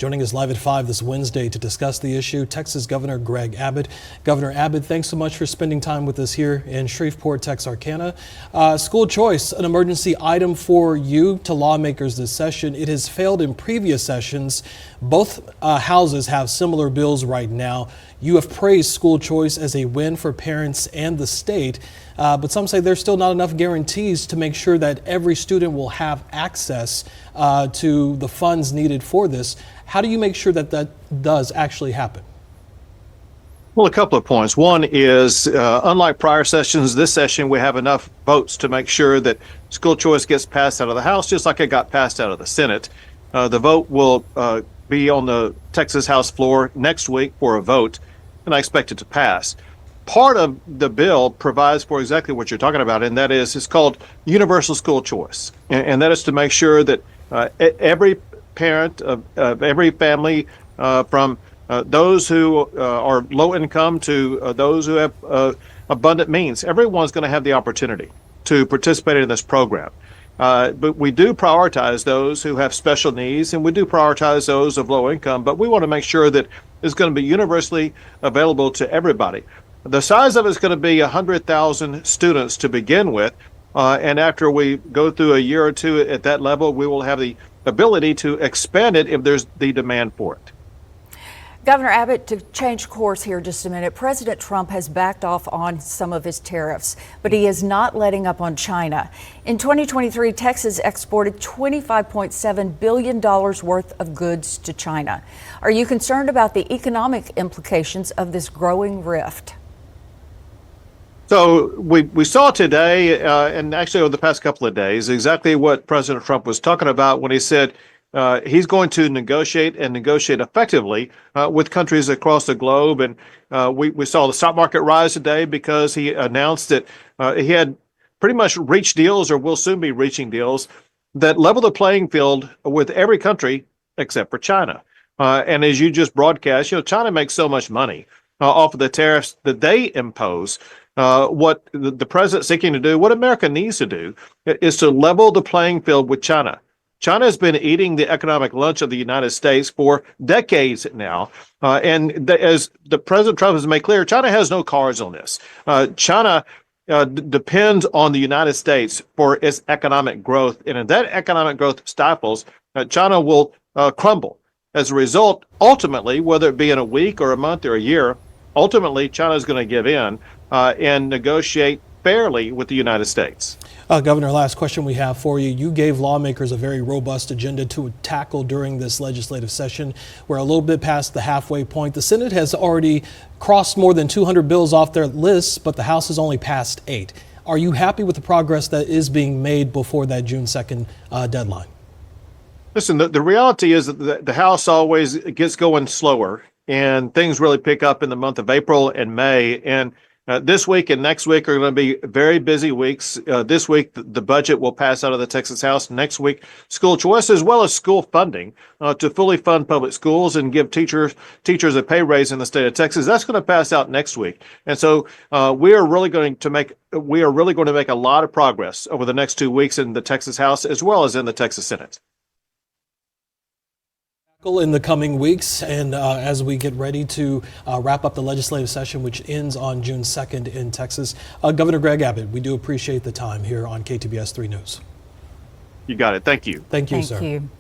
Joining us live at 5 this Wednesday to discuss the issue, Texas Governor Greg Abbott. Governor Abbott, thanks so much for spending time with us here in Shreveport, Texarkana. School choice, an emergency item for you to lawmakers this session. It has failed in previous sessions. Both houses have similar bills right now. You have praised school choice as a win for parents and the state, but some say there's still not enough guarantees to make sure that every student will have access to the funds needed for this. How do you make sure that that does actually happen? Well, a couple of points. One is, unlike prior sessions, this session we have enough votes to make sure that school choice gets passed out of the House, just like it got passed out of the Senate. The vote will be on the Texas House floor next week for a vote, and I expect it to pass. Part of the bill provides for exactly what you're talking about, and that is, it's called universal school choice. And that is to make sure that every parent of every family, from those who are low income to those who have abundant means, everyone's going to have the opportunity to participate in this program. But we do prioritize those who have special needs, and we do prioritize those of low income, but we want to make sure that it's going to be universally available to everybody. The size of it is going to be 100,000 students to begin with, and after we go through a year or two at that level, we will have the ability to expand it if there's the demand for it. Governor Abbott, to change course here just a minute, President Trump has backed off on some of his tariffs, but he is not letting up on China. In 2023, Texas exported $25.7 billion worth of goods to China. Are you concerned about the economic implications of this growing rift? So we saw today, and actually over the past couple of days, exactly what President Trump was talking about when he said he's going to negotiate and negotiate effectively with countries across the globe. And we saw the stock market rise today because he announced that he had pretty much reached deals, or will soon be reaching deals, that level the playing field with every country except for China. And as you just broadcast, China makes so much money off of the tariffs that they impose. What the president's seeking to do, what America needs to do, is to level the playing field with China. China has been eating the economic lunch of the United States for decades now. As the President Trump has made clear, China has no cards on this. China depends on the United States for its economic growth. And if that economic growth stifles, China will crumble. As a result, ultimately, whether it be in a week or a month or a year, ultimately China is going to give in and negotiate fairly with the United States. Governor, last question we have for you. You gave lawmakers a very robust agenda to tackle during this legislative session. We're a little bit past the halfway point. The Senate has already crossed more than 200 bills off their list, but the House has only passed 8. Are you happy with the progress that is being made before that June 2nd deadline? Listen, the reality is that the House always gets going slower, and things really pick up in the month of April and May. And this week and next week are going to be very busy weeks. This week, the budget will pass out of the Texas House. Next week, school choice, as well as school funding to fully fund public schools and give teachers a pay raise in the state of Texas. That's going to pass out next week. And so we are really going to make a lot of progress over the next 2 weeks in the Texas House as well as in the Texas Senate. In the coming weeks, and as we get ready to wrap up the legislative session, which ends on June 2nd in Texas. Governor Greg Abbott, we do appreciate the time here on KTBS 3 News. You got it. Thank you. Thank you, sir. Thank you.